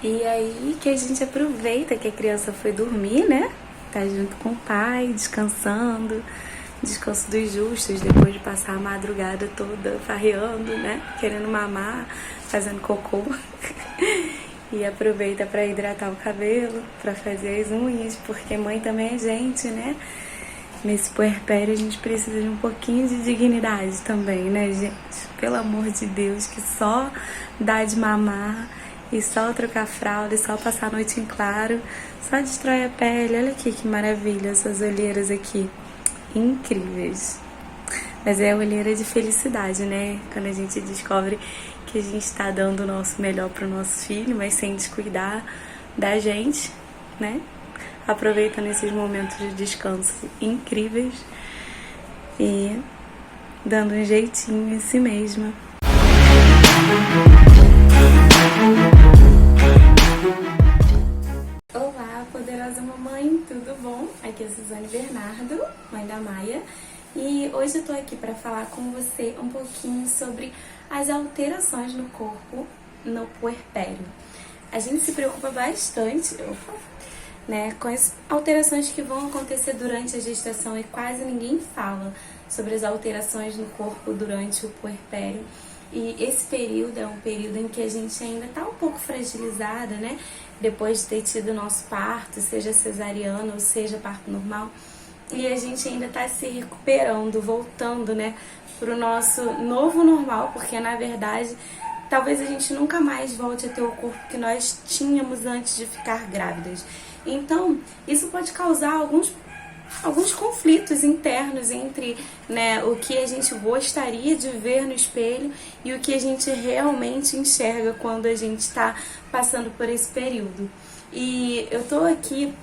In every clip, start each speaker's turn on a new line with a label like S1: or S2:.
S1: E aí que a gente aproveita que a criança foi dormir, né? Tá junto com o pai, descansando, descanso dos justos, depois de passar a madrugada toda farreando, né? Querendo mamar, fazendo cocô. E aproveita para hidratar o cabelo, para fazer as unhas, porque mãe também é gente, né? Nesse puerpério a gente precisa de um pouquinho de dignidade também, né, gente? Pelo amor de Deus, que só dá de mamar e só trocar fralda e só passar a noite em claro, só destrói a pele. Olha aqui que maravilha, essas olheiras aqui, incríveis. Mas é a olheira de felicidade, né? Quando a gente descobre que a gente está dando o nosso melhor pro nosso filho, mas sem descuidar da gente, né? Aproveitando esses momentos de descanso incríveis e dando um jeitinho em si mesma. Olá, poderosa mamãe, tudo bom? Aqui é a Suzane Bernardo, mãe da Maia, e hoje eu tô aqui para falar com você um pouquinho sobre as alterações no corpo no puerpério. A gente se preocupa bastante, né, com as alterações que vão acontecer durante a gestação e quase ninguém fala sobre as alterações no corpo durante o puerpério. E esse período é um período em que a gente ainda está um pouco fragilizada, né? Depois de ter tido o nosso parto, seja cesariano ou seja parto normal. E a gente ainda está se recuperando, voltando, né, para o nosso novo normal, porque na verdade talvez a gente nunca mais volte a ter o corpo que nós tínhamos antes de ficar grávidas. Então, isso pode causar alguns conflitos internos entre, né, o que a gente gostaria de ver no espelho e o que a gente realmente enxerga quando a gente está passando por esse período. E eu tô aqui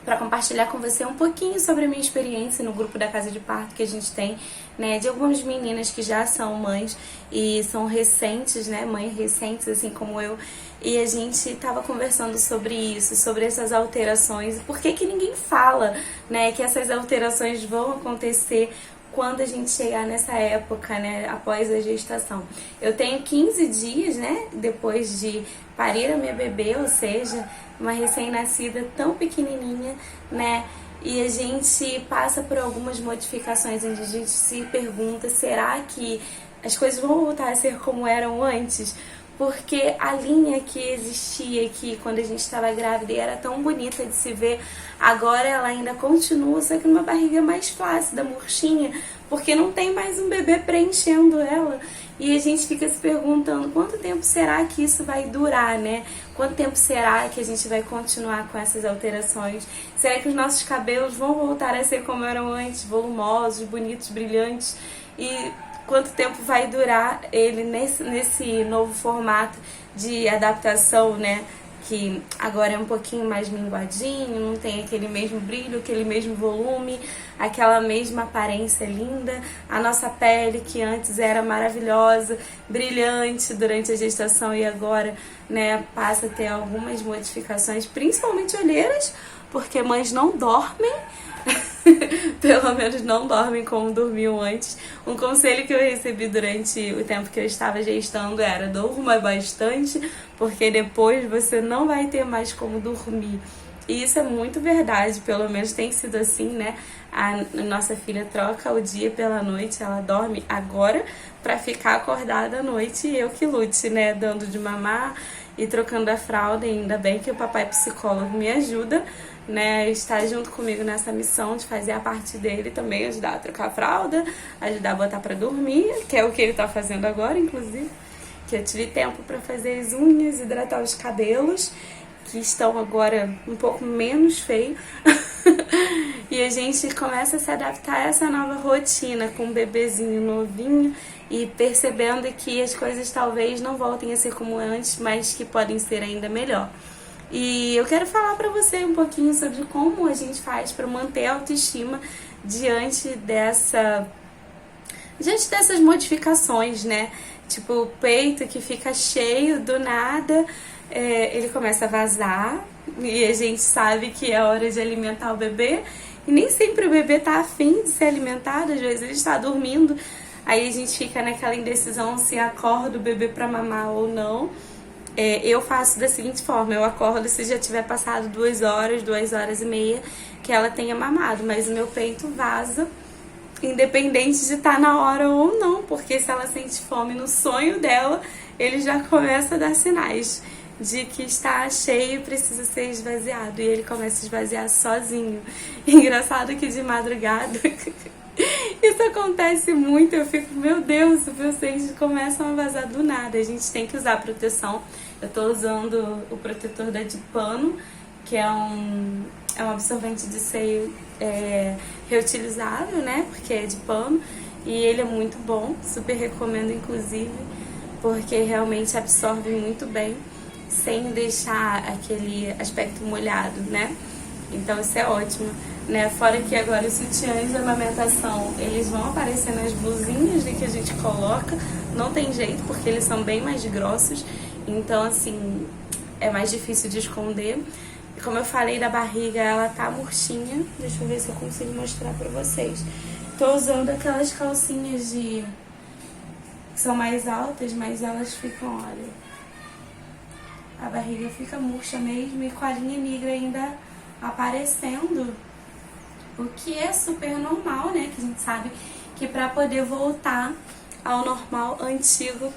S1: para compartilhar com você um pouquinho sobre a minha experiência no grupo da Casa de Parto que a gente tem, né, de algumas meninas que já são mães e são recentes, né, mães recentes, assim como eu, e a gente estava conversando sobre isso, sobre essas alterações, e por que que ninguém fala, né, que essas alterações vão acontecer quando a gente chegar nessa época, né, após a gestação. Eu tenho 15 dias, né, depois de parir a minha bebê, ou seja, uma recém-nascida tão pequenininha, né, e a gente passa por algumas modificações onde a gente se pergunta, será que as coisas vão voltar a ser como eram antes? Porque a linha que existia aqui quando a gente estava grávida e era tão bonita de se ver, agora ela ainda continua, só que numa barriga mais flácida, murchinha, porque não tem mais um bebê preenchendo ela. E a gente fica se perguntando quanto tempo será que isso vai durar, né? Quanto tempo será que a gente vai continuar com essas alterações? Será que os nossos cabelos vão voltar a ser como eram antes, volumosos, bonitos, brilhantes? E quanto tempo vai durar ele nesse novo formato de adaptação, né? Que agora é um pouquinho mais minguadinho, não tem aquele mesmo brilho, aquele mesmo volume, aquela mesma aparência linda. A nossa pele, que antes era maravilhosa, brilhante durante a gestação e agora, né, passa a ter algumas modificações, principalmente olheiras, porque mães não dormem. Pelo menos não dormem como dormiam antes. Um conselho que eu recebi durante o tempo que eu estava gestando era: durma bastante, porque depois você não vai ter mais como dormir. E isso é muito verdade, pelo menos tem sido assim, né? A nossa filha troca o dia pela noite, ela dorme agora pra ficar acordada à noite e eu que lute, né? Dando de mamar e trocando a fralda, e ainda bem que o papai psicólogo me ajuda, né, está junto comigo nessa missão de fazer a parte dele também, ajudar a trocar a fralda, ajudar a botar pra dormir, que é o que ele tá fazendo agora, inclusive, que eu tive tempo pra fazer as unhas, hidratar os cabelos, que estão agora um pouco menos feios. E a gente começa a se adaptar a essa nova rotina com um bebezinho novinho e percebendo que as coisas talvez não voltem a ser como antes, mas que podem ser ainda melhor. E eu quero falar pra você um pouquinho sobre como a gente faz pra manter a autoestima diante dessas modificações, né? Tipo, o peito que fica cheio do nada, ele começa a vazar e a gente sabe que é hora de alimentar o bebê. E nem sempre o bebê tá afim de ser alimentado, às vezes ele está dormindo. Aí a gente fica naquela indecisão se acorda o bebê pra mamar ou não. eu faço da seguinte forma: eu acordo se já tiver passado 2 horas, 2 horas e meia que ela tenha mamado, mas o meu peito vaza independente de estar na hora ou não, porque se ela sente fome no sonho dela, ele já começa a dar sinais de que está cheio e precisa ser esvaziado, e ele começa a esvaziar sozinho. Engraçado que de madrugada isso acontece muito, eu fico, meu Deus, vocês começam a vazar do nada. A gente tem que usar proteção. Eu tô usando o protetor da Dipano, que é um absorvente de seio reutilizável, né? Porque é de pano, e ele é muito bom, super recomendo inclusive, porque realmente absorve muito bem, sem deixar aquele aspecto molhado, né? Então isso é ótimo, né? Fora que agora os sutiãs de amamentação, eles vão aparecer nas blusinhas que a gente coloca, não tem jeito, porque eles são bem mais grossos, então assim, é mais difícil de esconder. E como eu falei da barriga, ela tá murchinha, deixa eu ver se eu consigo mostrar pra vocês. Tô usando aquelas calcinhas que são mais altas, mas elas ficam, olha, a barriga fica murcha mesmo e com a linha negra ainda aparecendo, o que é super normal, né? Que a gente sabe que pra poder voltar ao normal antigo,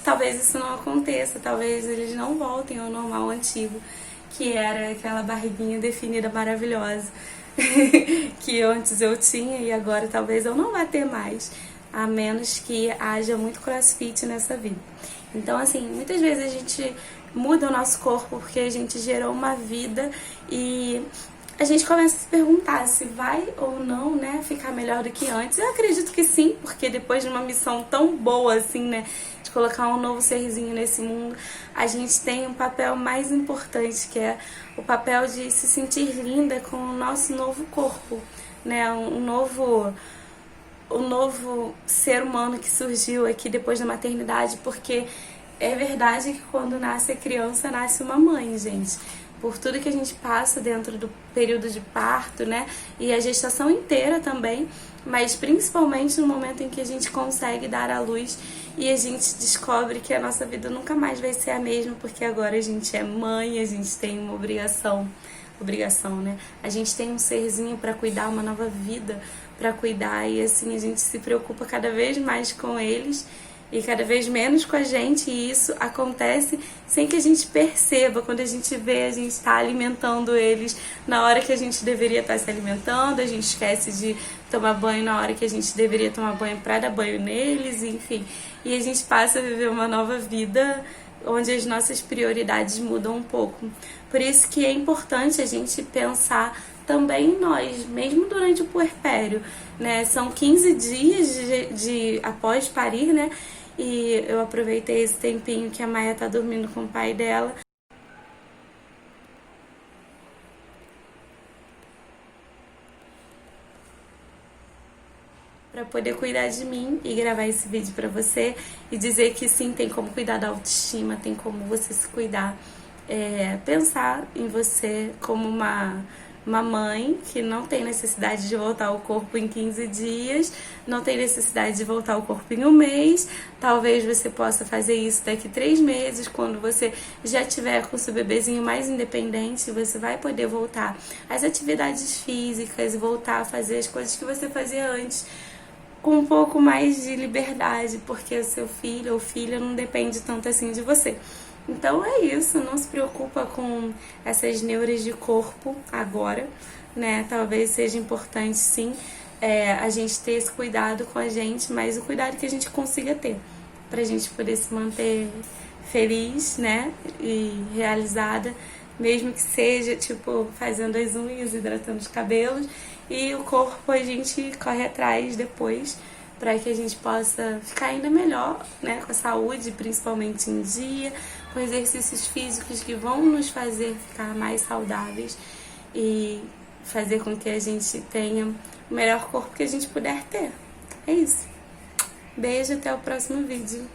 S1: talvez isso não aconteça, talvez eles não voltem ao normal antigo, que era aquela barriguinha definida maravilhosa que antes eu tinha e agora talvez eu não vá ter mais, a menos que haja muito crossfit nessa vida. Então, assim, muitas vezes a gente muda o nosso corpo porque a gente gerou uma vida e a gente começa a se perguntar se vai ou não, né, ficar melhor do que antes. Eu acredito que sim, porque depois de uma missão tão boa assim, né, de colocar um novo serzinho nesse mundo, a gente tem um papel mais importante, que é o papel de se sentir linda com o nosso novo corpo, né, um novo ser humano que surgiu aqui depois da maternidade, porque é verdade que quando nasce a criança, nasce uma mãe, gente. Por tudo que a gente passa dentro do período de parto, né? E a gestação inteira também, mas principalmente no momento em que a gente consegue dar à luz e a gente descobre que a nossa vida nunca mais vai ser a mesma, porque agora a gente é mãe, a gente tem uma obrigação, né? A gente tem um serzinho para cuidar, uma nova vida para cuidar, e assim a gente se preocupa cada vez mais com eles e cada vez menos com a gente, e isso acontece sem que a gente perceba. Quando a gente vê, a gente está alimentando eles na hora que a gente deveria estar se alimentando, a gente esquece de tomar banho na hora que a gente deveria tomar banho para dar banho neles, enfim. E a gente passa a viver uma nova vida onde as nossas prioridades mudam um pouco. Por isso que é importante a gente pensar também em nós, mesmo durante o puerpério, né? São 15 dias após parir, né? E eu aproveitei esse tempinho que a Maia tá dormindo com o pai dela para poder cuidar de mim e gravar esse vídeo para você e dizer que sim, tem como cuidar da autoestima, tem como você se cuidar, pensar em você como uma mãe que não tem necessidade de voltar ao corpo em 15 dias, não tem necessidade de voltar ao corpo em um mês. Talvez você possa fazer isso daqui 3 meses, quando você já tiver com o seu bebezinho mais independente, você vai poder voltar às atividades físicas e voltar a fazer as coisas que você fazia antes, com um pouco mais de liberdade, porque o seu filho ou filha não depende tanto assim de você. Então é isso, não se preocupa com essas neuras de corpo agora, né? Talvez seja importante sim a gente ter esse cuidado com a gente, mas o cuidado que a gente consiga ter, pra gente poder se manter feliz, né? E realizada, mesmo que seja, tipo, fazendo as unhas, hidratando os cabelos, e o corpo a gente corre atrás depois, para que a gente possa ficar ainda melhor, né, com a saúde, principalmente em dia, com exercícios físicos que vão nos fazer ficar mais saudáveis e fazer com que a gente tenha o melhor corpo que a gente puder ter. É isso. Beijo, até o próximo vídeo.